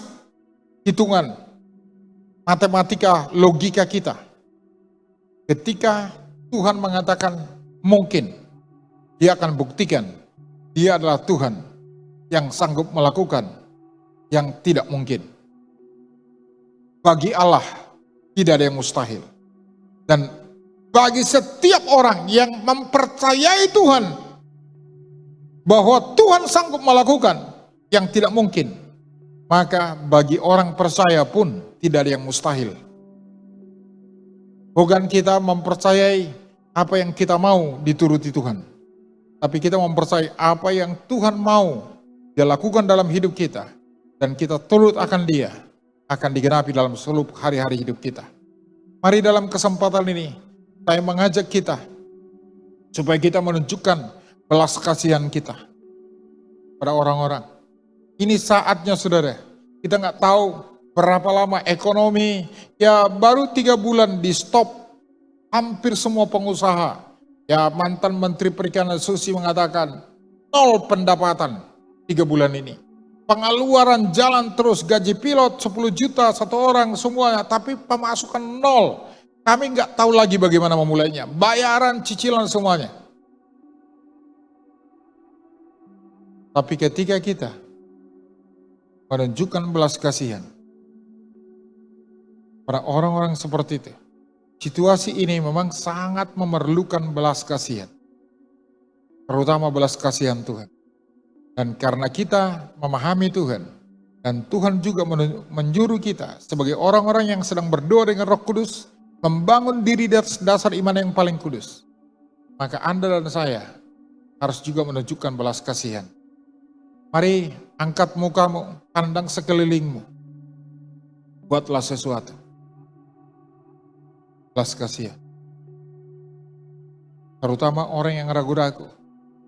[SPEAKER 1] hitungan matematika logika kita, ketika Tuhan mengatakan mungkin, Dia akan buktikan Dia adalah Tuhan yang sanggup melakukan yang tidak mungkin. Bagi Allah tidak ada yang mustahil. Dan bagi setiap orang yang mempercayai Tuhan bahwa Tuhan sanggup melakukan yang tidak mungkin, maka bagi orang percaya pun tidak ada yang mustahil. Bukan kita mempercayai apa yang kita mau dituruti Tuhan, tapi kita mempercayai apa yang Tuhan mau Dia lakukan dalam hidup kita, dan kita turut akan Dia, akan digenapi dalam seluruh hari-hari hidup kita. Mari dalam kesempatan ini saya mengajak kita supaya kita menunjukkan belas kasihan kita pada orang-orang. Ini saatnya saudara, kita nggak tahu berapa lama ekonomi, ya baru 3 bulan di stop hampir semua pengusaha. Ya mantan Menteri Perikanan Susi mengatakan 0 pendapatan 3 bulan ini. Pengeluaran jalan terus, gaji pilot 10 juta 1 orang semuanya, tapi pemasukan 0. Kami nggak tahu lagi bagaimana memulainya. Bayaran, cicilan semuanya. Tapi ketika kita menunjukkan belas kasihan pada orang-orang seperti itu, situasi ini memang sangat memerlukan belas kasihan. Terutama belas kasihan Tuhan. Dan karena kita memahami Tuhan, dan Tuhan juga menyuruh kita sebagai orang-orang yang sedang berdoa dengan Roh Kudus, membangun diri atas dasar iman yang paling kudus, maka Anda dan saya harus juga menunjukkan belas kasihan. Mari angkat mukamu, pandang sekelilingmu. Buatlah sesuatu. Belas kasihan. Terutama orang yang ragu-ragu,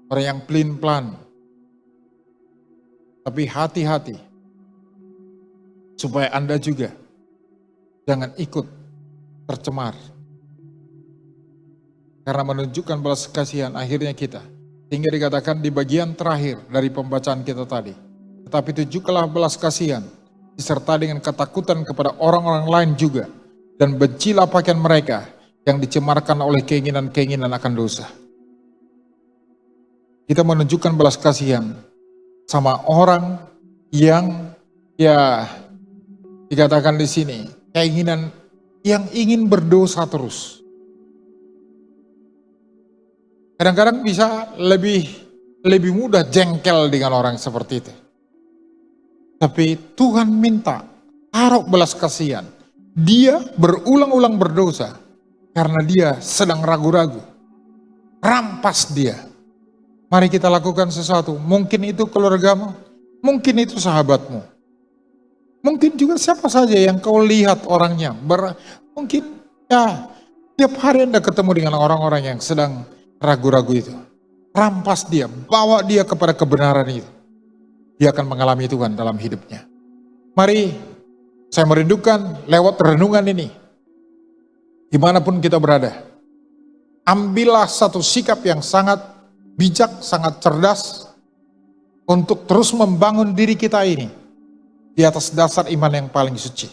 [SPEAKER 1] orang yang pelin-pelan. Tapi hati-hati, supaya Anda juga jangan ikut tercemar. Karena menunjukkan belas kasihan akhirnya kita. Sehingga dikatakan di bagian terakhir dari pembacaan kita tadi. Tetapi tunjuklah belas kasihan, disertai dengan ketakutan kepada orang-orang lain juga. Dan bencilah pakaian mereka yang dicemarkan oleh keinginan-keinginan akan dosa. Kita menunjukkan belas kasihan sama orang yang dikatakan di sini keinginan yang ingin berdosa terus. Kadang-kadang bisa lebih mudah jengkel dengan orang seperti itu. Tapi Tuhan minta taruh belas kasihan. Dia berulang-ulang berdosa karena dia sedang ragu-ragu. Rampas dia. Mari kita lakukan sesuatu. Mungkin itu keluargamu, mungkin itu sahabatmu. Mungkin juga siapa saja yang kau lihat orangnya. Mungkin tiap hari Anda ketemu dengan orang-orang yang sedang ragu-ragu itu. Rampas dia, bawa dia kepada kebenaran itu. Dia akan mengalami Tuhan dalam hidupnya. Mari saya merindukan lewat renungan ini. Dimanapun kita berada. Ambillah satu sikap yang sangat bijak, sangat cerdas untuk terus membangun diri kita ini di atas dasar iman yang paling suci.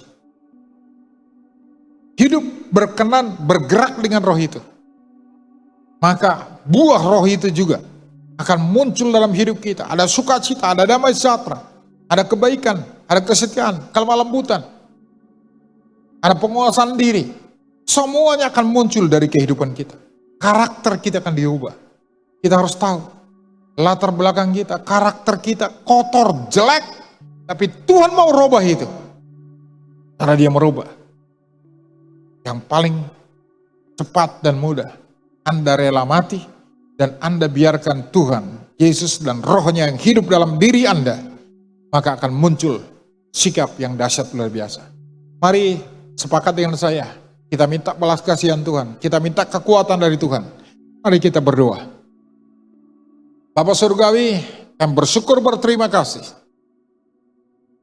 [SPEAKER 1] Hidup berkenan bergerak dengan roh itu. Maka buah roh itu juga akan muncul dalam hidup kita. Ada sukacita, ada damai sejahtera, ada kebaikan, ada kesetiaan, kelemah lembutan, ada penguasaan diri. Semuanya akan muncul dari kehidupan kita. Karakter kita akan diubah. Kita harus tahu, latar belakang kita, karakter kita kotor, jelek, tapi Tuhan mau rubah itu. Karena dia merubah. Yang paling cepat dan mudah, Anda rela mati, dan Anda biarkan Tuhan, Yesus dan rohnya yang hidup dalam diri Anda, maka akan muncul sikap yang dahsyat luar biasa. Mari sepakat dengan saya, kita minta belas kasihan Tuhan, kita minta kekuatan dari Tuhan. Mari kita berdoa. Bapa Surgawi, kami bersyukur berterima kasih.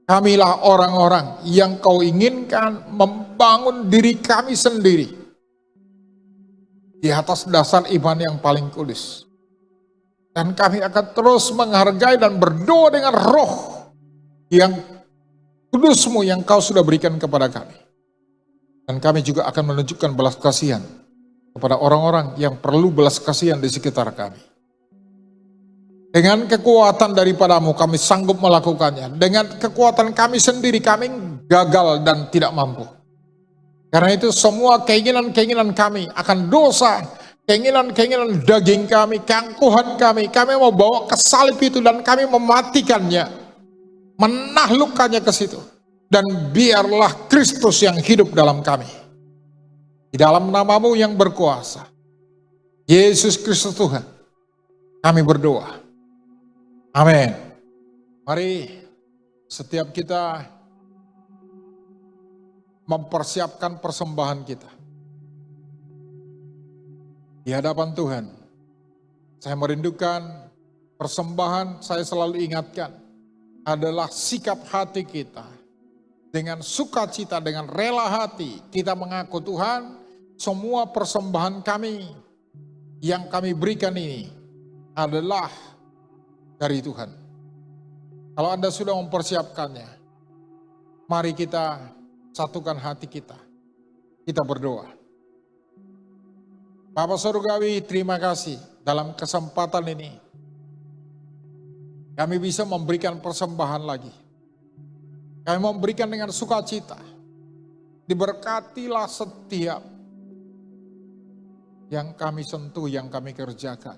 [SPEAKER 1] Kamilah orang-orang yang Kau inginkan membangun diri kami sendiri di atas dasar iman yang paling kudus. Dan kami akan terus menghargai dan berdoa dengan roh yang kudus-Mu yang Kau sudah berikan kepada kami. Dan kami juga akan menunjukkan belas kasihan kepada orang-orang yang perlu belas kasihan di sekitar kami. Dengan kekuatan daripadamu kami sanggup melakukannya. Dengan kekuatan kami sendiri kami gagal dan tidak mampu. Karena itu semua keinginan-keinginan kami akan dosa, keinginan-keinginan daging kami, keangkuhan kami mau bawa ke salib itu dan kami mematikannya, menaklukkannya ke situ. Dan biarlah Kristus yang hidup dalam kami. Di dalam nama-Mu yang berkuasa, Yesus Kristus Tuhan, kami berdoa. Amin. Mari setiap kita mempersiapkan persembahan kita di hadapan Tuhan. Saya merindukan persembahan, saya selalu ingatkan, adalah sikap hati kita. Dengan sukacita, dengan rela hati, kita mengaku Tuhan, semua persembahan kami yang kami berikan ini adalah dari Tuhan. Kalau Anda sudah mempersiapkannya, mari kita satukan hati kita. Kita berdoa. Bapa Surgawi, terima kasih dalam kesempatan ini. Kami bisa memberikan persembahan lagi. Kami memberikan dengan sukacita. Diberkatilah setiap yang kami sentuh, yang kami kerjakan.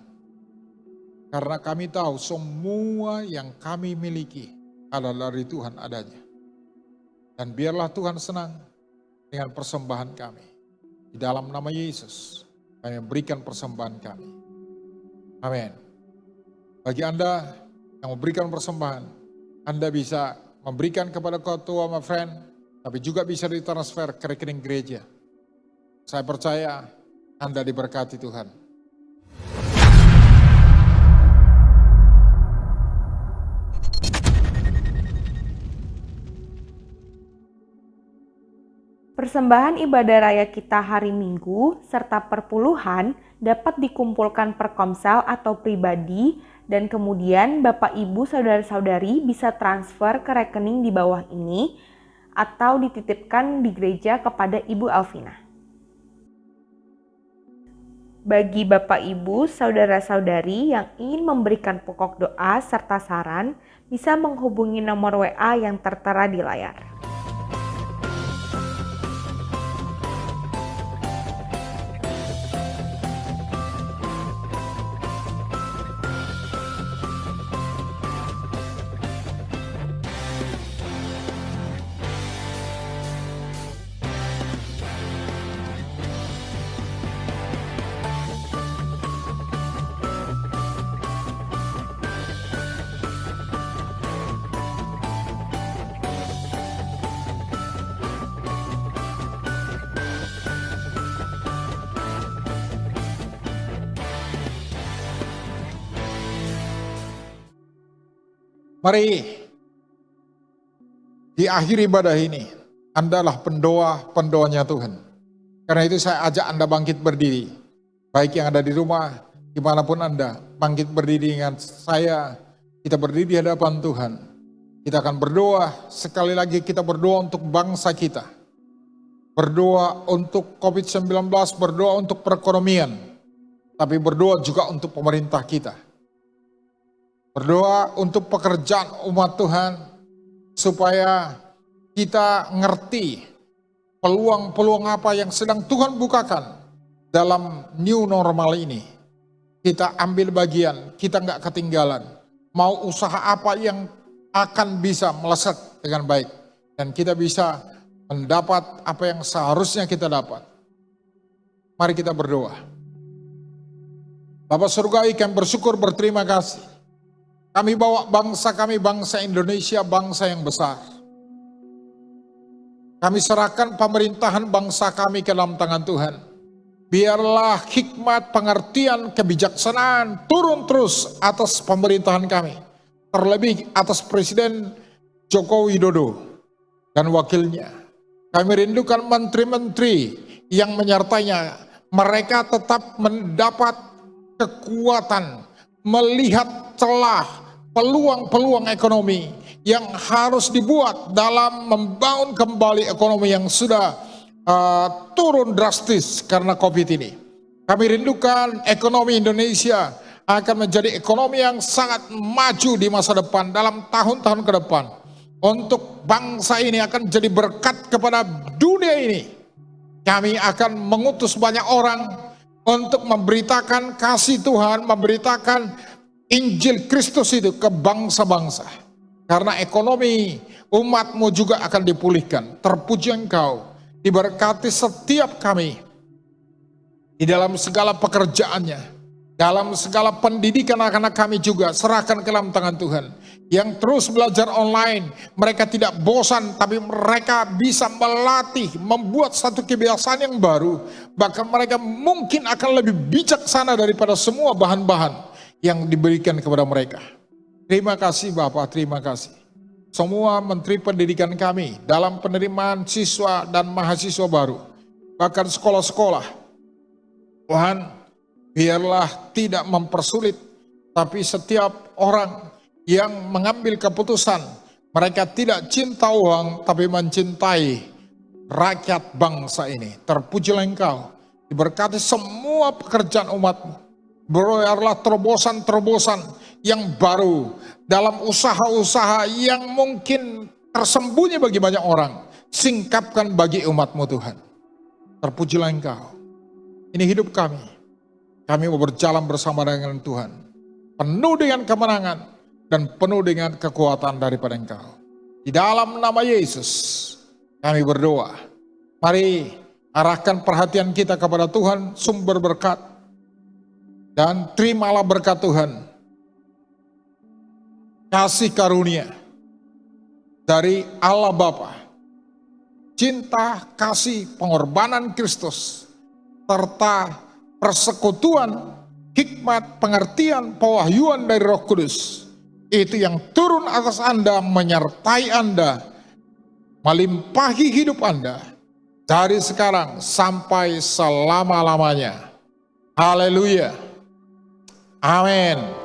[SPEAKER 1] Karena kami tahu semua yang kami miliki adalah dari Tuhan adanya. Dan biarlah Tuhan senang dengan persembahan kami. Di dalam nama Yesus, kami berikan persembahan kami. Amin. Bagi Anda, yang memberikan persembahan. Anda bisa memberikan kepada ketua my friend, tapi juga bisa ditransfer ke rekening gereja. Saya percaya Anda diberkati Tuhan.
[SPEAKER 3] Persembahan ibadah raya kita hari Minggu serta perpuluhan dapat dikumpulkan per komsel atau pribadi dan kemudian Bapak Ibu Saudara-saudari bisa transfer ke rekening di bawah ini atau dititipkan di gereja kepada Ibu Alvina. Bagi Bapak Ibu Saudara-saudari yang ingin memberikan pokok doa serta saran bisa menghubungi nomor WA yang tertera di layar.
[SPEAKER 1] Mari di akhir ibadah ini, Anda adalah pendoa-pendoanya Tuhan. Karena itu saya ajak Anda bangkit berdiri. Baik yang ada di rumah, dimanapun Anda, bangkit berdiri dengan saya. Kita berdiri di hadapan Tuhan. Kita akan berdoa, sekali lagi kita berdoa untuk bangsa kita. Berdoa untuk COVID-19, berdoa untuk perekonomian. Tapi berdoa juga untuk pemerintah kita. Berdoa untuk pekerjaan umat Tuhan, supaya kita ngerti peluang-peluang apa yang sedang Tuhan bukakan dalam new normal ini. Kita ambil bagian, kita nggak ketinggalan. Mau usaha apa yang akan bisa melesat dengan baik. Dan kita bisa mendapat apa yang seharusnya kita dapat. Mari kita berdoa. Bapa Surgawi, kami bersyukur, berterima kasih. Kami bawa bangsa Indonesia, bangsa yang besar. Kami serahkan pemerintahan bangsa kami ke dalam tangan Tuhan. Biarlah hikmat, pengertian, kebijaksanaan turun terus atas pemerintahan kami. Terlebih atas Presiden Joko Widodo dan wakilnya. Kami rindukan menteri-menteri yang menyertainya. Mereka tetap mendapat kekuatan, melihat celah, peluang-peluang ekonomi yang harus dibuat dalam membangun kembali ekonomi yang sudah turun drastis karena COVID ini. Kami rindukan ekonomi Indonesia akan menjadi ekonomi yang sangat maju di masa depan, dalam tahun-tahun ke depan. Untuk bangsa ini akan jadi berkat kepada dunia ini. Kami akan mengutus banyak orang untuk memberitakan kasih Tuhan, memberitakan Injil Kristus itu ke bangsa-bangsa. Karena ekonomi umatmu juga akan dipulihkan. Terpuji Engkau, diberkati setiap kami di dalam segala pekerjaannya, dalam segala pendidikan anak-anak kami juga serahkan ke dalam tangan Tuhan. Yang terus belajar online, mereka tidak bosan, tapi mereka bisa melatih, membuat satu kebiasaan yang baru. Bahkan mereka mungkin akan lebih bijaksana daripada semua bahan-bahan yang diberikan kepada mereka. Terima kasih Bapak, terima kasih. Semua menteri pendidikan kami dalam penerimaan siswa dan mahasiswa baru, bahkan sekolah-sekolah, Tuhan, biarlah tidak mempersulit, tapi setiap orang yang mengambil keputusan, mereka tidak cinta uang, tapi mencintai rakyat bangsa ini. Terpujilah Engkau, diberkati semua pekerjaan umatmu. Berolehlah terobosan-terobosan yang baru dalam usaha-usaha yang mungkin tersembunyi bagi banyak orang. Singkapkan bagi umatmu Tuhan. Terpujilah Engkau. Ini hidup kami. Kami mau berjalan bersama dengan Tuhan. Penuh dengan kemenangan dan penuh dengan kekuatan daripada Engkau. Di dalam nama Yesus kami berdoa. Mari arahkan perhatian kita kepada Tuhan, sumber berkat. Dan terimalah berkat Tuhan. kasih karunia dari Allah Bapa, cinta, kasih, pengorbanan Kristus, serta persekutuan, hikmat, pengertian, pewahyuan dari Roh Kudus, itu yang turun atas Anda, menyertai Anda, melimpahi hidup Anda, dari sekarang sampai selama-lamanya. Haleluya. Amin.